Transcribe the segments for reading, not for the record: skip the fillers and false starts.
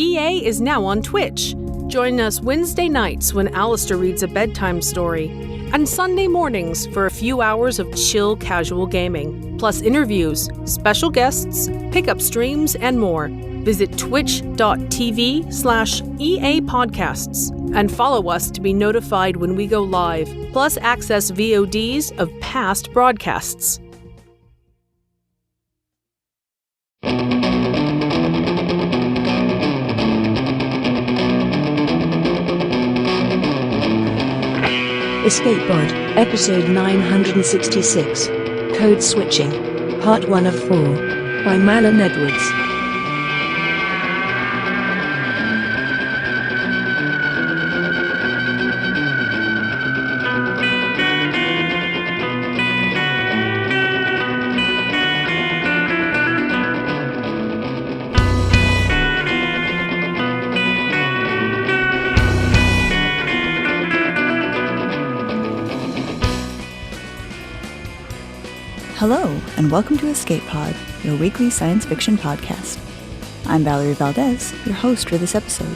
EA is now on Twitch. Join us Wednesday nights when Alistair reads a bedtime story, and Sunday mornings for a few hours of chill casual gaming, plus interviews, special guests, pickup streams, and more. Visit twitch.tv/EA Podcasts and follow us to be notified when we go live, plus access VODs of past broadcasts. Escape Pod, Episode 966, Code Switching, Part 1 of 4, by Malin Edwards. Hello, and welcome to Escape Pod, your weekly science fiction podcast. I'm Valerie Valdez, your host for this episode.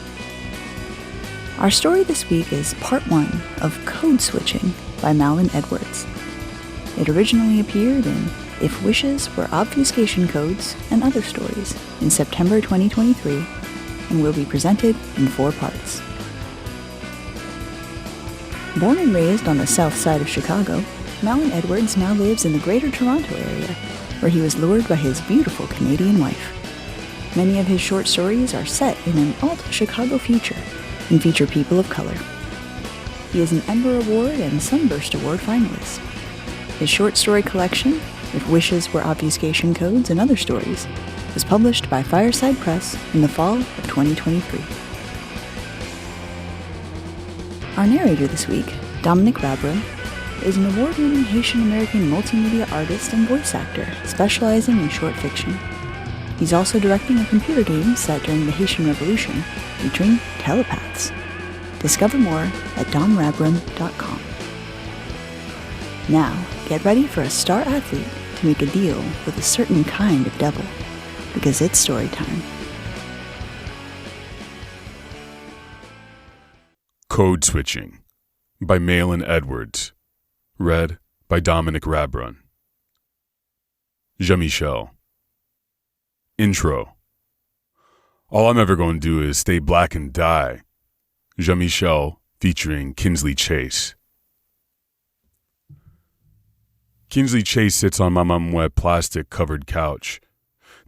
Our story this week is part 1 of Code Switching by Malin Edwards. It originally appeared in If Wishes Were Obfuscation Codes and Other Stories in September 2023 and will be presented in 4 parts. Born and raised on the south side of Chicago, Malin Edwards now lives in the Greater Toronto area, where he was lured by his beautiful Canadian wife. Many of his short stories are set in an alt-Chicago future and feature people of color. He is an Ember Award and Sunburst Award finalist. His short story collection, If Wishes Were Obfuscation Codes and Other Stories, was published by Fireside Press in the fall of 2023. Our narrator this week, Dominic Rabram, is an award-winning Haitian-American multimedia artist and voice actor specializing in short fiction. He's also directing a computer game set during the Haitian Revolution featuring telepaths. Discover more at domrabram.com. Now, get ready for a star athlete to make a deal with a certain kind of devil, because it's story time. Code Switching by Malin Edwards. Read by Dominic Rabron. Jean-Michel. Intro. All I'm ever going to do is stay black and die. Jean-Michel featuring Kinsley Chase. Kinsley Chase sits on Mama Mouette plastic-covered couch.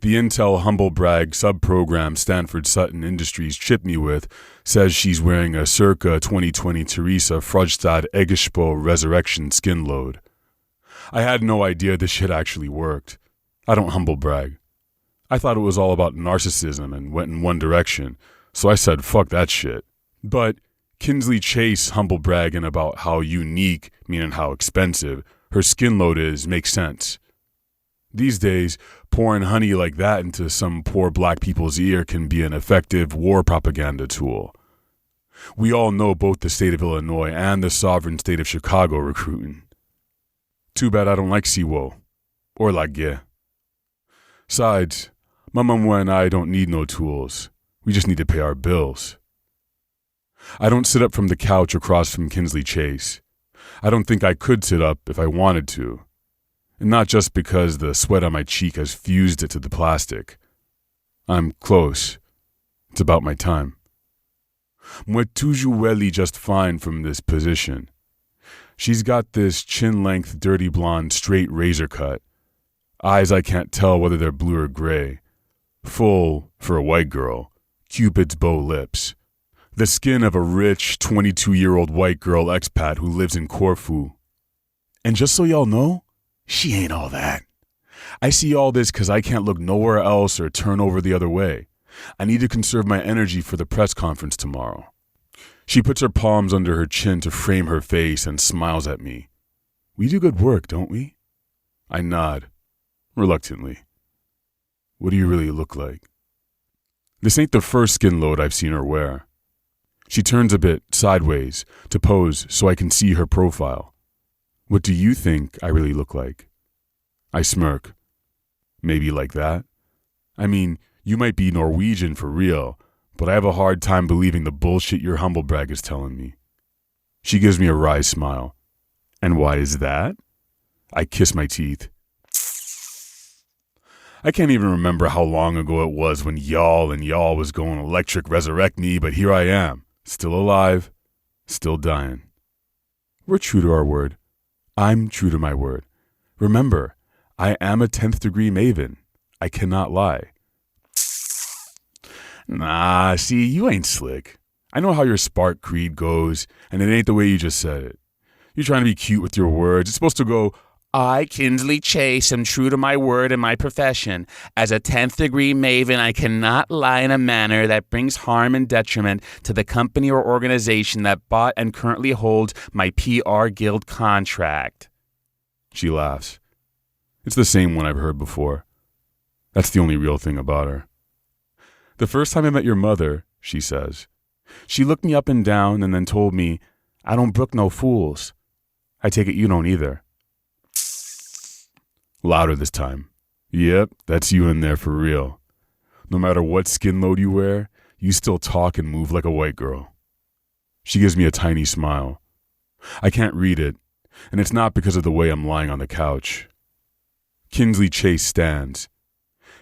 The Intel humble brag sub-program Stanford Sutton Industries chipped me with says she's wearing a circa 2020 Teresa Frujstad Eggespo Resurrection skin load. I had no idea this shit actually worked. I don't humble brag. I thought it was all about narcissism and went in one direction, so I said fuck that shit. But Kinsley Chase humble bragging about how unique, meaning how expensive, her skin load is makes sense. These days, pouring honey like that into some poor black people's ear can be an effective war propaganda tool. We all know both the state of Illinois and the sovereign state of Chicago recruiting. Too bad I don't like Siwo or La Guerre. Besides, Mama Mouette and I don't need no tools. We just need to pay our bills. I don't sit up from the couch across from Kinsley Chase. I don't think I could sit up if I wanted to. And not just because the sweat on my cheek has fused it to the plastic. I'm close. It's about my time. Mouette toujours welly just fine from this position. She's got this chin-length, dirty blonde, straight razor cut. Eyes I can't tell whether they're blue or gray. Full, for a white girl, Cupid's bow lips. The skin of a rich, 22-year-old white girl expat who lives in Corfu. And just so y'all know, she ain't all that. I see all this because I can't look nowhere else or turn over the other way. I need to conserve my energy for the press conference tomorrow. She puts her palms under her chin to frame her face and smiles at me. We do good work, don't we? I nod, reluctantly. What do you really look like? This ain't the first skin load I've seen her wear. She turns a bit sideways to pose so I can see her profile. What do you think I really look like? I smirk. Maybe like that? I mean, you might be Norwegian for real, but I have a hard time believing the bullshit your humble brag is telling me. She gives me a wry smile. And why is that? I kiss my teeth. I can't even remember how long ago it was when y'all was going electric resurrect me, but here I am, still alive, still dying. We're true to our word. I'm true to my word. Remember, I am a 10th degree maven. I cannot lie. Nah, see, you ain't slick. I know how your spark creed goes, and it ain't the way you just said it. You're trying to be cute with your words. It's supposed to go, I, Kinsley Chase, am true to my word and my profession. As a 10th degree maven, I cannot lie in a manner that brings harm and detriment to the company or organization that bought and currently holds my PR Guild contract. She laughs. It's the same one I've heard before. That's the only real thing about her. The first time I met your mother, she says, she looked me up and down and then told me, I don't brook no fools. I take it you don't either. Louder this time. Yep, that's you in there for real. No matter what skin load you wear, you still talk and move like a white girl. She gives me a tiny smile. I can't read it, and it's not because of the way I'm lying on the couch. Kinsley Chase stands.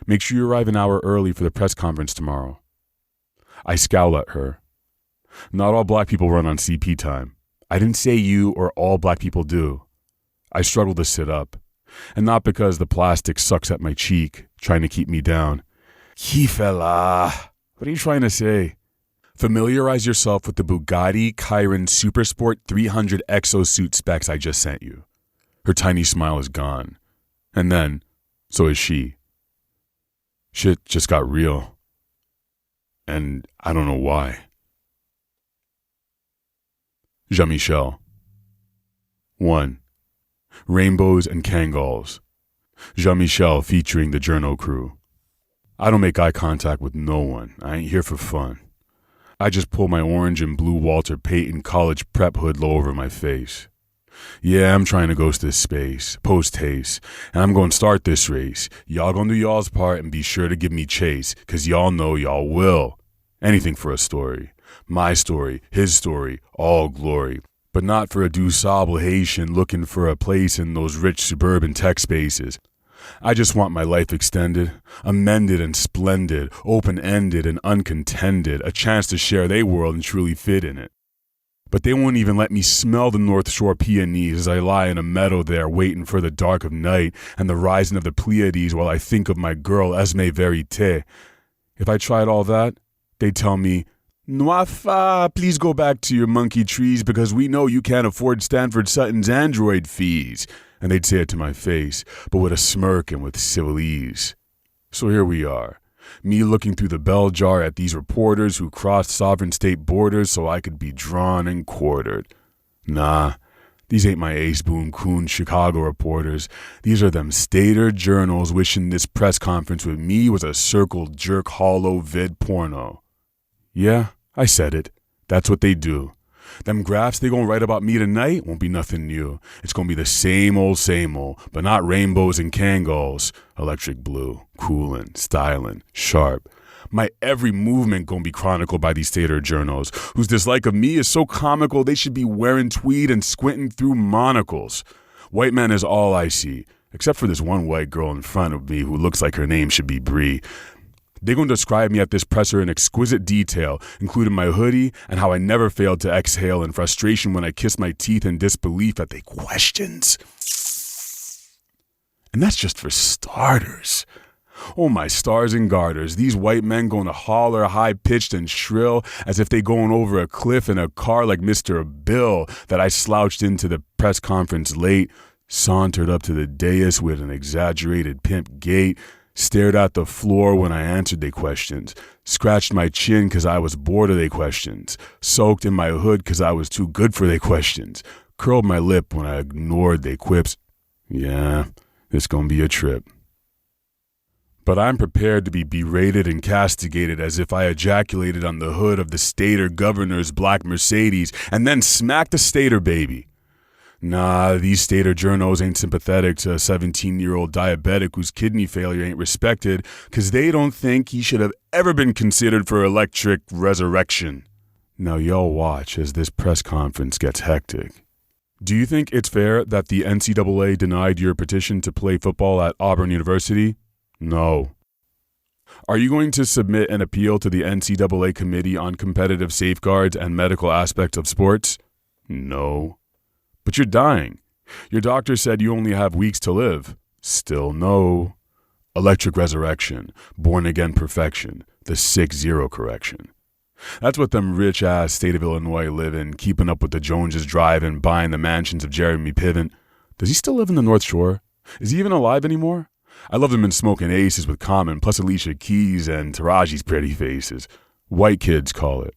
Make sure you arrive an hour early for the press conference tomorrow. I scowl at her. Not all black people run on CP time. I didn't say you or all black people do. I struggle to sit up. And not because the plastic sucks at my cheek, trying to keep me down. Kifela, what are you trying to say? Familiarize yourself with the Bugatti Chiron Supersport 300 exosuit specs I just sent you. Her tiny smile is gone. And then, so is she. Shit just got real. And I don't know why. Jean-Michel. 1. Rainbows and Kangals. Jean-Michel featuring the Journo crew. I don't make eye contact with no one. I ain't here for fun. I just pull my orange and blue Walter Payton college prep hood low over my face. Yeah, I'm trying to ghost this space, post-haste, and I'm going to start this race. Y'all gonna do y'all's part and be sure to give me chase, cause y'all know y'all will. Anything for a story. My story, his story, all glory. But not for a DuSable Haitian looking for a place in those rich suburban tech spaces. I just want my life extended, amended and splendid, open-ended and uncontended, a chance to share their world and truly fit in it. But they won't even let me smell the North Shore peonies as I lie in a meadow there waiting for the dark of night and the rising of the Pleiades while I think of my girl Esme Verite. If I tried all that, they'd tell me, Noafa, please go back to your monkey trees because we know you can't afford Stanford Sutton's Android fees. And they'd say it to my face, but with a smirk and with civil ease. So here we are, me looking through the bell jar at these reporters who crossed sovereign state borders so I could be drawn and quartered. Nah, these ain't my Ace Boone Coon Chicago reporters. These are them stater journals wishing this press conference with me was a circle jerk hollow vid porno. Yeah, I said it. That's what they do. Them graphs they gonna write about me tonight won't be nothing new. It's gonna be the same old, but not rainbows and Kangals. Electric blue, coolin', stylin', sharp. My every movement gonna be chronicled by these stater journals, whose dislike of me is so comical they should be wearing tweed and squinting through monocles. White man is all I see, except for this one white girl in front of me who looks like her name should be Bree. They're going to describe me at this presser in exquisite detail, including my hoodie and how I never failed to exhale in frustration when I kissed my teeth in disbelief at the questions. And that's just for starters. Oh, my stars and garters, these white men going to holler high-pitched and shrill as if they going over a cliff in a car like Mr. Bill that I slouched into the press conference late, sauntered up to the dais with an exaggerated pimp gait, stared at the floor when I answered their questions, scratched my chin because I was bored of their questions, soaked in my hood because I was too good for their questions, curled my lip when I ignored their quips. Yeah, it's gonna be a trip. But I'm prepared to be berated and castigated as if I ejaculated on the hood of the Stater governor's black Mercedes and then smacked a Stater baby. Nah, these stater journos ain't sympathetic to a 17-year-old diabetic whose kidney failure ain't respected because they don't think he should have ever been considered for electric resurrection. Now y'all watch as this press conference gets hectic. Do you think it's fair that the NCAA denied your petition to play football at Auburn University? No. Are you going to submit an appeal to the NCAA Committee on Competitive Safeguards and Medical Aspects of Sports? No. But you're dying. Your doctor said you only have weeks to live. Still no. Electric resurrection, born-again perfection, the 6-0 correction. That's what them rich-ass state of Illinois live in, keeping up with the Joneses driving, buying the mansions of Jeremy Piven. Does he still live in the North Shore? Is he even alive anymore? I love them in Smoking Aces with Common, plus Alicia Keys and Taraji's pretty faces. White kids call it.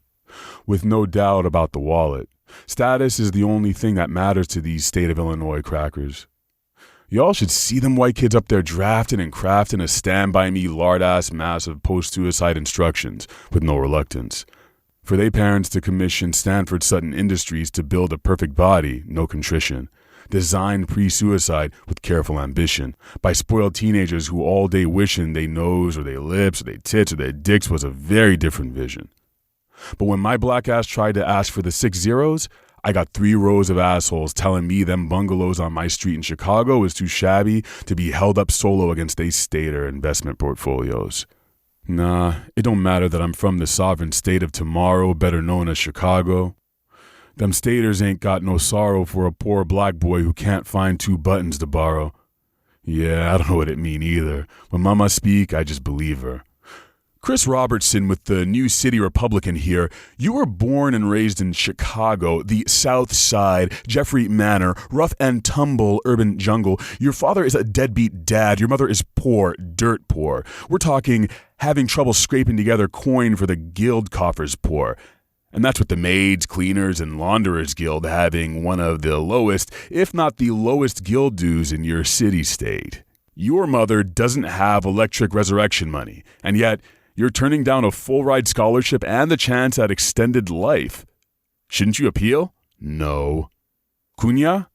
With no doubt about the wallet. Status is the only thing that matters to these state of Illinois crackers. Y'all should see them white kids up there drafting and crafting a stand-by-me lard-ass mass of post-suicide instructions with no reluctance. For they parents to commission Stanford Sutton Industries to build a perfect body, no contrition. Designed pre-suicide with careful ambition by spoiled teenagers who all day wishing they nose or they lips or they tits or their dicks was a very different vision. But when my black ass tried to ask for the 6 zeros, I got 3 rows of assholes telling me them bungalows on my street in Chicago is too shabby to be held up solo against they stater investment portfolios. Nah, it don't matter that I'm from the sovereign state of tomorrow, better known as Chicago. Them staters ain't got no sorrow for a poor black boy who can't find 2 buttons to borrow. Yeah, I don't know what it mean either. When mama speak, I just believe her. Chris Robertson with the New City Republican here. You were born and raised in Chicago, the South Side, Jeffrey Manor, rough and tumble urban jungle. Your father is a deadbeat dad. Your mother is poor, dirt poor. We're talking having trouble scraping together coin for the guild coffers poor. And that's with the Maids, Cleaners, and Launderers Guild having one of the lowest, if not the lowest guild dues in your city-state. Your mother doesn't have electric resurrection money, and yet you're turning down a full-ride scholarship and the chance at extended life. Shouldn't you appeal? No. Cunha,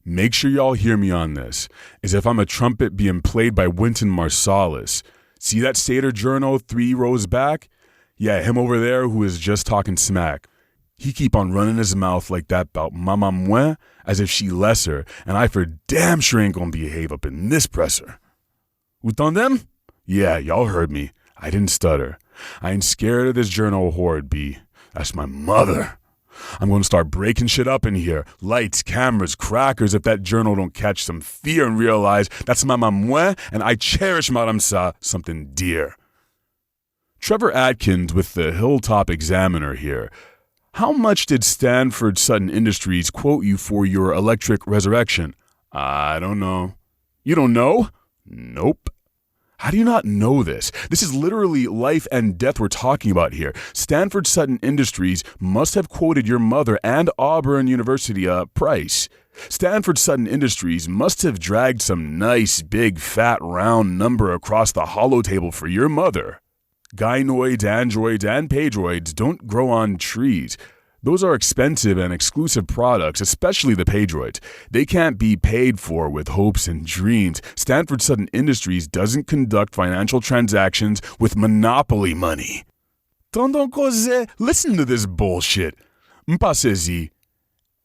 make sure y'all hear me on this, as if I'm a trumpet being played by Wynton Marsalis. See that Stater journal 3 rows back? Yeah, him over there who is just talking smack. He keep on running his mouth like that about Mama Mwen as if she lesser, and I for damn sure ain't gonna behave up in this presser. Utandem? Yeah, y'all heard me. I didn't stutter. I ain't scared of this journal horde, B. That's my mother. I'm going to start breaking shit up in here. Lights, cameras, crackers if that journal don't catch some fear and realize that's Mama Mwen and I cherish Madame Sa, something dear. Trevor Atkins with the Hilltop Examiner here. How much did Stanford Sutton Industries quote you for your electric resurrection? I don't know. You don't know? Nope. How do you not know this? This is literally life and death we're talking about here. Stanford Sutton Industries must have quoted your mother and Auburn University price. Stanford Sutton Industries must have dragged some nice, big, fat, round number across the hollow table for your mother. Gynoids, androids, and pageroids don't grow on trees. Those are expensive and exclusive products, especially the pageroids. They can't be paid for with hopes and dreams. Stanford Sutton Industries doesn't conduct financial transactions with monopoly money. Tonton Cosé, listen to this bullshit. Mpasezi.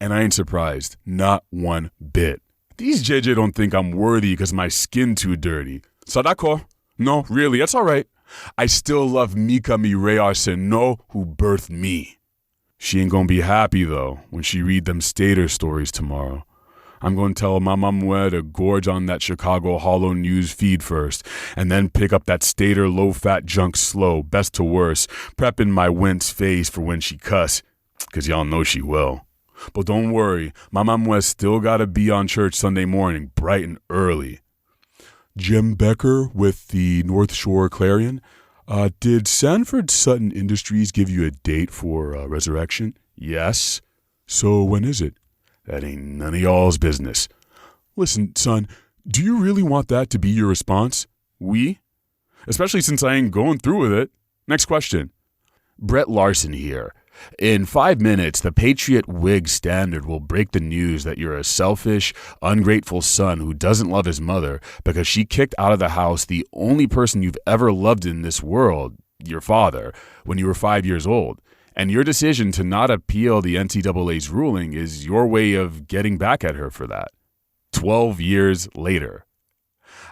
And I ain't surprised. Not one bit. These JJ don't think I'm worthy because my skin too dirty. Sadako? No, really, that's all right. I still love Mika Mireya Seno who birthed me. She ain't gonna be happy, though, when she read them Stater stories tomorrow. I'm gonna tell Mama Mwe to gorge on that Chicago Hollow News feed first, and then pick up that Stater low-fat junk slow, best to worse, prepping my Went's face for when she cuss, 'cause y'all know she will. But don't worry, Mama Mwe still gotta be on church Sunday morning, bright and early. Jim Becker with the North Shore Clarion. Did Stanford Sutton Industries give you a date for resurrection? Yes. So when is it? That ain't none of y'all's business. Listen, son, do you really want that to be your response? Oui. Especially since I ain't going through with it. Next question. Brett Larson here. In 5 minutes, the Patriot Whig Standard will break the news that you're a selfish, ungrateful son who doesn't love his mother because she kicked out of the house the only person you've ever loved in this world, your father, when you were 5 years old. And your decision to not appeal the NCAA's ruling is your way of getting back at her for that. 12 years later.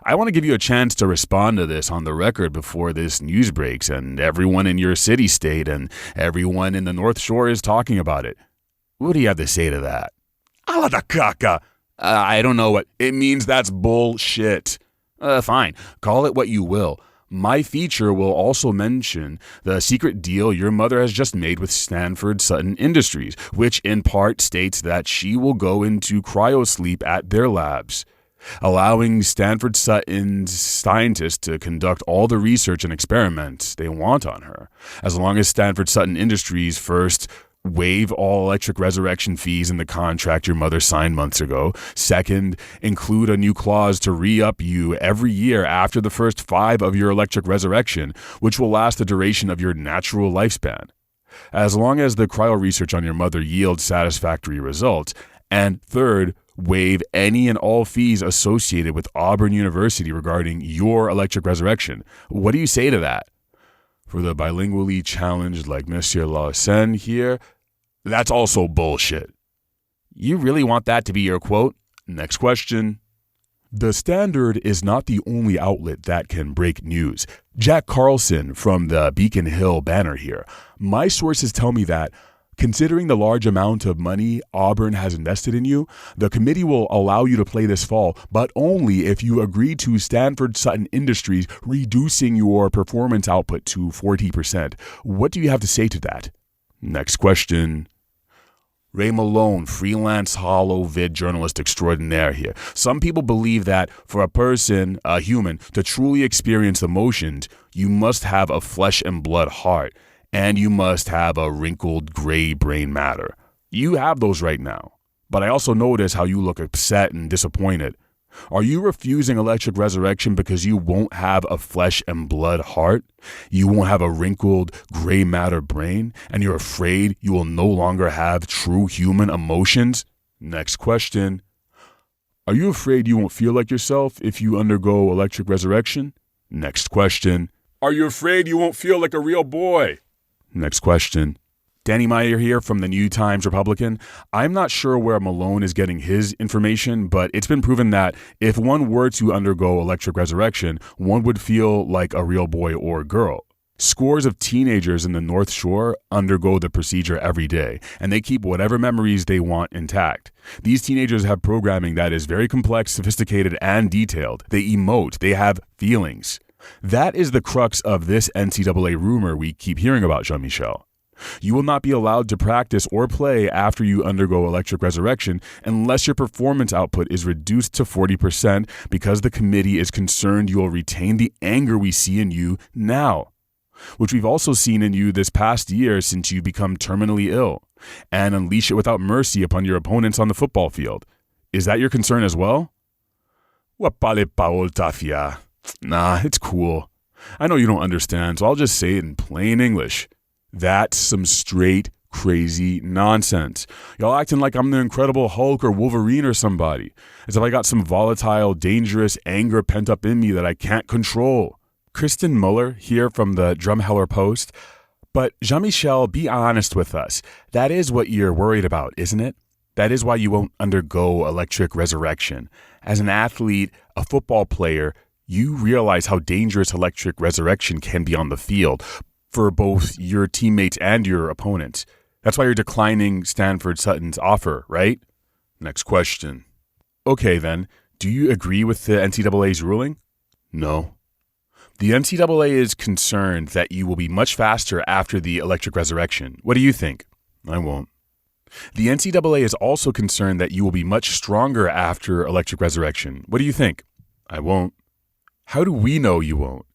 I want to give you a chance to respond to this on the record before this news breaks and everyone in your city-state and everyone in the North Shore is talking about it. What do you have to say to that? Ala da caca. I don't know what it means. That's bullshit. Fine. Call it what you will. My feature will also mention the secret deal your mother has just made with Stanford Sutton Industries, which in part states that she will go into cryosleep at their labs, allowing Stanford Sutton's scientists to conduct all the research and experiments they want on her, as long as Stanford Sutton Industries first waive all electric resurrection fees in the contract your mother signed months ago. Second, include a new clause to re-up you every year after the first 5 of your electric resurrection, which will last the duration of your natural lifespan. As long as the cryo research on your mother yields satisfactory results. And third, waive any and all fees associated with Auburn University regarding your electric resurrection. What do you say to that? For the bilingually challenged like Monsieur Larsen here, that's also bullshit. You really want that to be your quote? Next question. The Standard is not the only outlet that can break news. Jack Carlson from the Beacon Hill Banner here. My sources tell me that, considering the large amount of money Auburn has invested in you, the committee will allow you to play this fall, but only if you agree to Stanford Sutton Industries reducing your performance output to 40%. What do you have to say to that? Next question. Ray Malone, freelance hollow vid journalist extraordinaire here. Some people believe that for a person, a human, to truly experience emotions, you must have a flesh and blood heart. And you must have a wrinkled gray brain matter. You have those right now. But I also notice how you look upset and disappointed. Are you refusing electric resurrection because you won't have a flesh and blood heart? You won't have a wrinkled gray matter brain? And you're afraid you will no longer have true human emotions? Next question. Are you afraid you won't feel like yourself if you undergo electric resurrection? Next question. Are you afraid you won't feel like a real boy? Next question. Danny Meyer here from the New Times Republican. I'm not sure where Malone is getting his information, but it's been proven that if one were to undergo electric resurrection, one would feel like a real boy or girl. Scores of teenagers in the North Shore undergo the procedure every day, and they keep whatever memories they want intact. These teenagers have programming that is very complex, sophisticated, and detailed. They emote. They have feelings. That is the crux of this NCAA rumor we keep hearing about, Jean-Michel. You will not be allowed to practice or play after you undergo electric resurrection unless your performance output is reduced to 40% because the committee is concerned you will retain the anger we see in you now, which we've also seen in you this past year since you become terminally ill, and unleash it without mercy upon your opponents on the football field. Is that your concern as well? Wapale Paul Tafia. Nah, it's cool. I know you don't understand, so I'll just say it in plain English. That's some straight, crazy nonsense. Y'all acting like I'm the Incredible Hulk or Wolverine or somebody, as if I got some volatile, dangerous anger pent up in me that I can't control. Kristen Muller here from the Drumheller Post. But Jean-Michel, be honest with us. That is what you're worried about, isn't it? That is why you won't undergo electric resurrection. As an athlete, a football player, you realize how dangerous electric resurrection can be on the field for both your teammates and your opponents. That's why you're declining Stanford Sutton's offer, right? Next question. Okay then, do you agree with the NCAA's ruling? No. The NCAA is concerned that you will be much faster after the electric resurrection. What do you think? I won't. The NCAA is also concerned that you will be much stronger after electric resurrection. What do you think? I won't. How do we know you won't?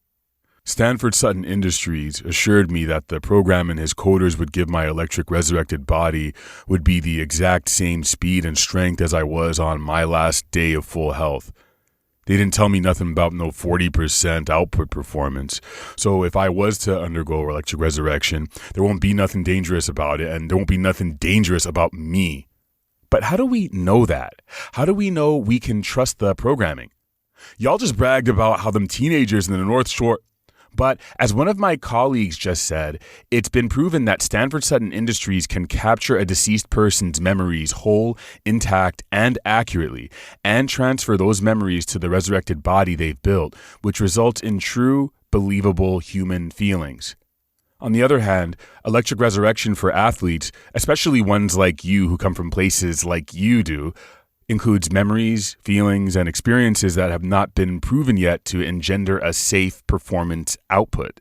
Stanford Sutton Industries assured me that the program and his coders would give my electric resurrected body would be the exact same speed and strength as I was on my last day of full health. They didn't tell me nothing about no 40% output performance. So if I was to undergo electric resurrection, there won't be nothing dangerous about it, and there won't be nothing dangerous about me. But how do we know that? How do we know we can trust the programming? Y'all just bragged about how them teenagers in the North Shore... But as one of my colleagues just said, it's been proven that Stanford Sutton Industries can capture a deceased person's memories whole, intact, and accurately, and transfer those memories to the resurrected body they've built, which results in true, believable human feelings. On the other hand, electric resurrection for athletes, especially ones like you who come from places like you do, includes memories, feelings, and experiences that have not been proven yet to engender a safe performance output.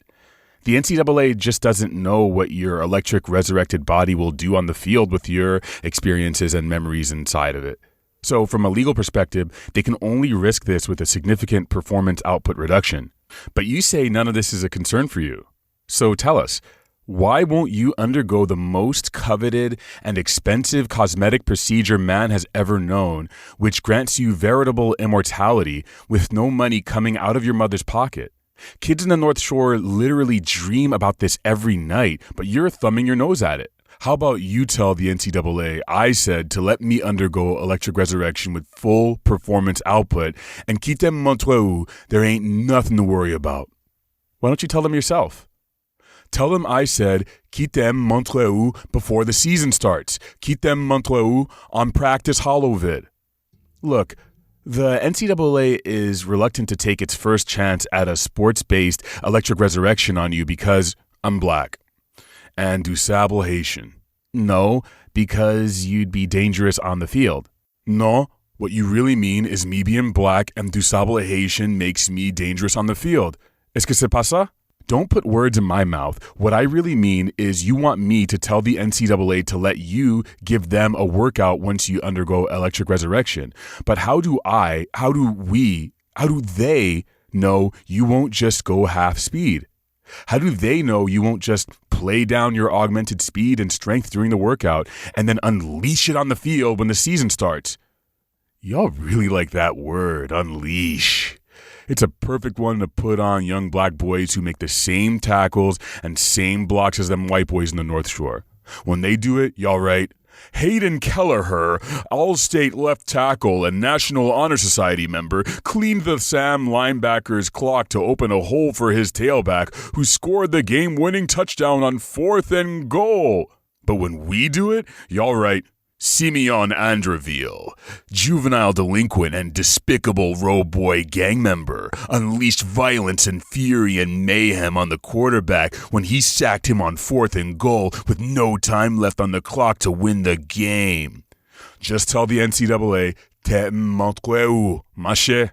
The NCAA just doesn't know what your electric resurrected body will do on the field with your experiences and memories inside of it. So from a legal perspective, they can only risk this with a significant performance output reduction. But you say none of this is a concern for you. So tell us, why won't you undergo the most coveted and expensive cosmetic procedure man has ever known, which grants you veritable immortality with no money coming out of your mother's pocket? Kids in the North Shore literally dream about this every night, but you're thumbing your nose at it. How about you tell the NCAA I said to let me undergo electric resurrection with full performance output, and quitte Montreux, there ain't nothing to worry about. Why don't you tell them yourself? Tell them I said, quitte Montreux before the season starts. Quitte Montreux on practice holovid. Look, the NCAA is reluctant to take its first chance at a sports-based electric resurrection on you because I'm black and du Sable Haitian. No, because you'd be dangerous on the field. No, what you really mean is me being black and du Sable Haitian makes me dangerous on the field. Est-ce que c'est pas ça? Don't put words in my mouth. What I really mean is you want me to tell the NCAA to let you give them a workout once you undergo electric resurrection. But how do they know you won't just go half speed? How do they know you won't just play down your augmented speed and strength during the workout and then unleash it on the field when the season starts? Y'all really like that word, unleash. It's a perfect one to put on young black boys who make the same tackles and same blocks as them white boys in the North Shore. When they do it, y'all right. Hayden Kelleher, All-State left tackle and National Honor Society member, cleaned the Sam linebacker's clock to open a hole for his tailback, who scored the game-winning touchdown on 4th and goal. But when we do it, y'all right. Simeon Andreville, juvenile delinquent and despicable row boy gang member, unleashed violence and fury and mayhem on the quarterback when he sacked him on 4th and goal with no time left on the clock to win the game. Just tell the NCAA, T'es Montreux, maché.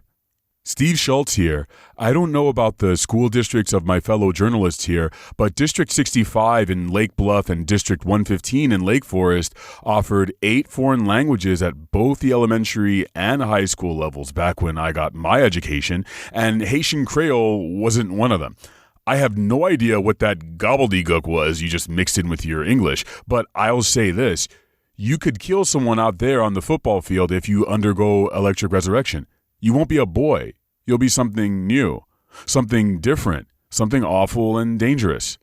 Steve Schultz here. I don't know about the school districts of my fellow journalists here, but District 65 in Lake Bluff and District 115 in Lake Forest offered 8 foreign languages at both the elementary and high school levels back when I got my education, and Haitian Creole wasn't one of them. I have no idea what that gobbledygook was you just mixed in with your English, but I'll say this. You could kill someone out there on the football field if you undergo electric resurrection. You won't be a boy. You'll be something new, something different, something awful and dangerous.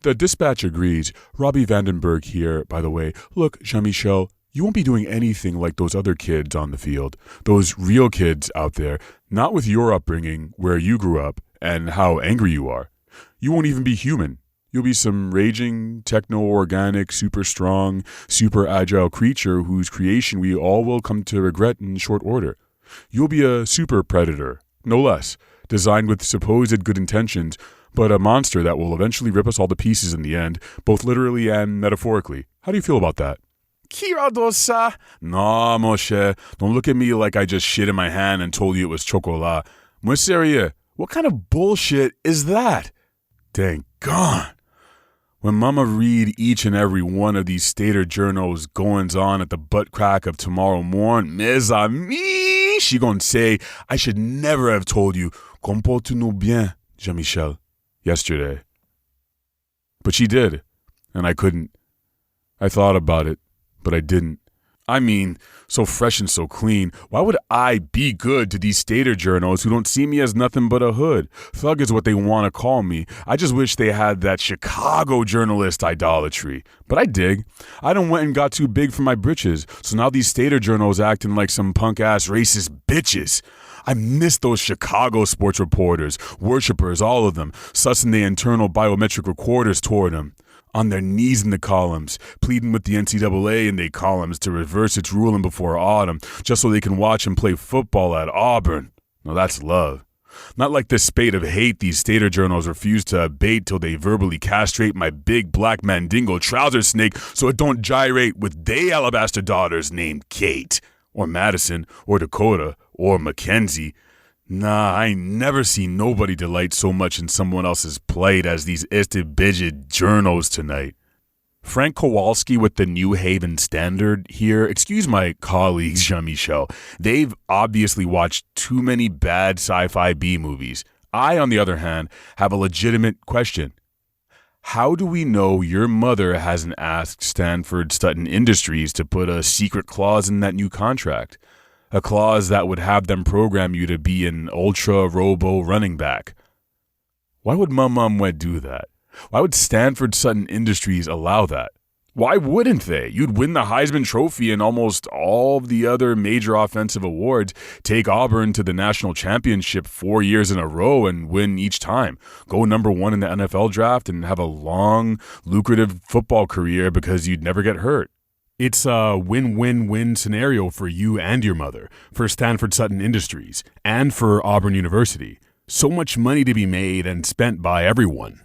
The Dispatch agrees. Robbie Vandenberg here, by the way. Look, Jean-Michel, you won't be doing anything like those other kids on the field. Those real kids out there, not with your upbringing, where you grew up, and how angry you are. You won't even be human. You'll be some raging, techno-organic, super strong, super agile creature whose creation we all will come to regret in short order. You'll be a super predator, no less, designed with supposed good intentions, but a monster that will eventually rip us all to pieces in the end, both literally and metaphorically. How do you feel about that? Kiradosa? No, Moshe, don't look at me like I just shit in my hand and told you it was chocolat. Moi sérieux, what kind of bullshit is that? Thank God. When Mama read each and every one of these Stater journals goings on at the butt crack of tomorrow morn, mes amis, she gonna say, I should never have told you, comporte-nous bien, Jean-Michel, yesterday. But she did, and I couldn't. I thought about it, but I didn't. I mean, so fresh and so clean. Why would I be good to these stater journos who don't see me as nothing but a hood? Thug is what they want to call me. I just wish they had that Chicago journalist idolatry. But I dig. I done went and got too big for my britches, so now these stater journos acting like some punk-ass racist bitches. I miss those Chicago sports reporters, worshippers, all of them, sussing the internal biometric recorders toward them. On their knees in the columns, pleading with the NCAA in their columns to reverse its ruling before autumn, just so they can watch him play football at Auburn. Now that's love. Not like this spate of hate these stater journals refuse to abate till they verbally castrate my big black mandingo trouser snake so it don't gyrate with they alabaster daughters named Kate, or Madison, or Dakota, or Mackenzie. Nah, I ain't never seen nobody delight so much in someone else's plight as these istibidget journos tonight. Frank Kowalski with the New Haven Standard here. Excuse my colleagues, Jean-Michel. They've obviously watched too many bad sci-fi B movies. I, on the other hand, have a legitimate question. How do we know your mother hasn't asked Stanford Sutton Industries to put a secret clause in that new contract? A clause that would have them program you to be an ultra-robo running back. Why would Mum do that? Why would Stanford Sutton Industries allow that? Why wouldn't they? You'd win the Heisman Trophy and almost all of the other major offensive awards, take Auburn to the national championship 4 years in a row and win each time. Go number 1 in the NFL draft and have a long, lucrative football career because you'd never get hurt. It's a win-win-win scenario for you and your mother, for Stanford Sutton Industries, and for Auburn University. So much money to be made and spent by everyone.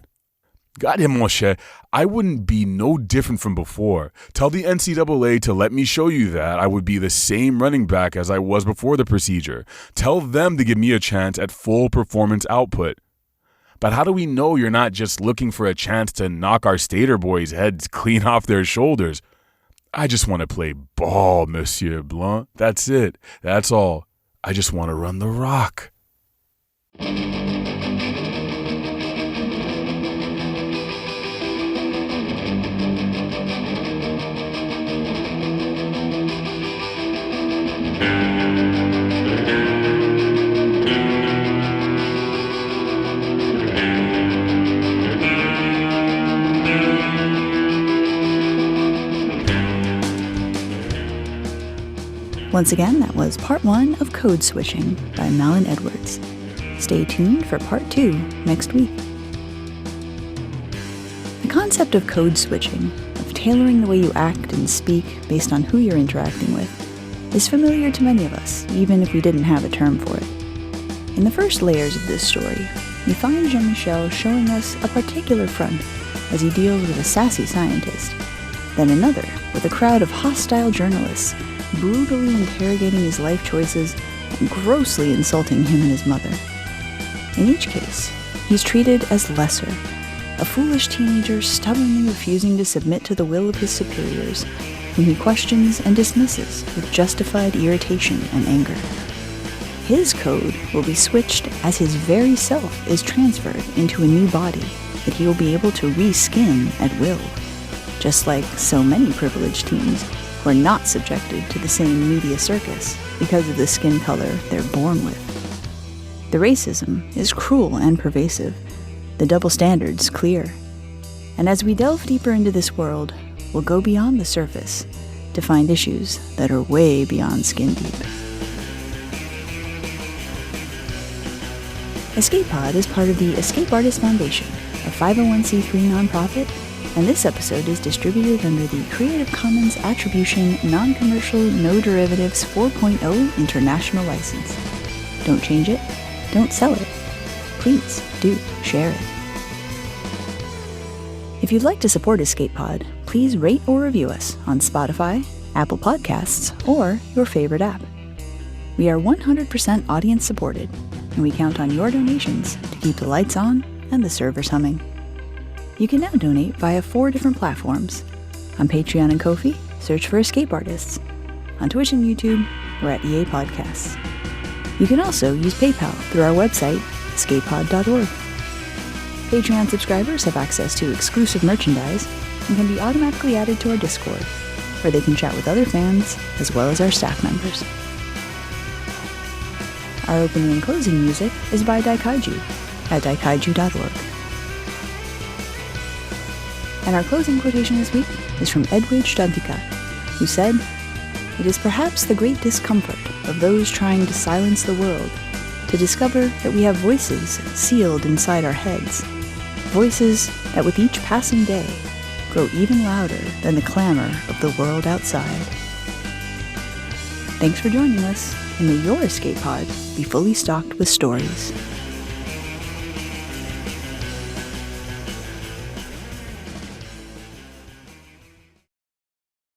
Goddamn, Moshe, I wouldn't be no different from before. Tell the NCAA to let me show you that I would be the same running back as I was before the procedure. Tell them to give me a chance at full performance output. But how do we know you're not just looking for a chance to knock our Stater boys' heads clean off their shoulders? I just want to play ball, Monsieur Blanc. That's it. That's all. I just want to run the rock. Once again, that was part 1 of Code Switching by Malin Edwards. Stay tuned for part 2 next week. The concept of code switching, of tailoring the way you act and speak based on who you're interacting with, is familiar to many of us, even if we didn't have a term for it. In the first layers of this story, we find Jean-Michel showing us a particular front as he deals with a sassy scientist, then another with a crowd of hostile journalists brutally interrogating his life choices and grossly insulting him and his mother. In each case, he's treated as lesser, a foolish teenager stubbornly refusing to submit to the will of his superiors, whom he questions and dismisses with justified irritation and anger. His code will be switched as his very self is transferred into a new body that he will be able to reskin at will, just like so many privileged teens who are not subjected to the same media circus because of the skin color they're born with. The racism is cruel and pervasive, the double standards clear. And as we delve deeper into this world, we'll go beyond the surface to find issues that are way beyond skin deep. Escape Pod is part of the Escape Artists Foundation, a 501c3 nonprofit, and this episode is distributed under the Creative Commons Attribution Non-Commercial No Derivatives 4.0 International License. Don't change it, don't sell it. Please do share it. If you'd like to support Escape Pod, please rate or review us on Spotify, Apple Podcasts, or your favorite app. We are 100% audience supported, and we count on your donations to keep the lights on and the servers humming. You can now donate via 4 different platforms. On Patreon and Ko-fi, search for Escape Artists. On Twitch and YouTube, we're at EA Podcasts. You can also use PayPal through our website, escapepod.org. Patreon subscribers have access to exclusive merchandise and can be automatically added to our Discord. where they can chat with other fans as well as our staff members. Our opening and closing music is by Daikaiju at daikaiju.org. And our closing quotation this week is from Edwidge Danticat, who said, "It is perhaps the great discomfort of those trying to silence the world to discover that we have voices sealed inside our heads, voices that with each passing day grow even louder than the clamor of the world outside." Thanks for joining us, and may your escape pod be fully stocked with stories.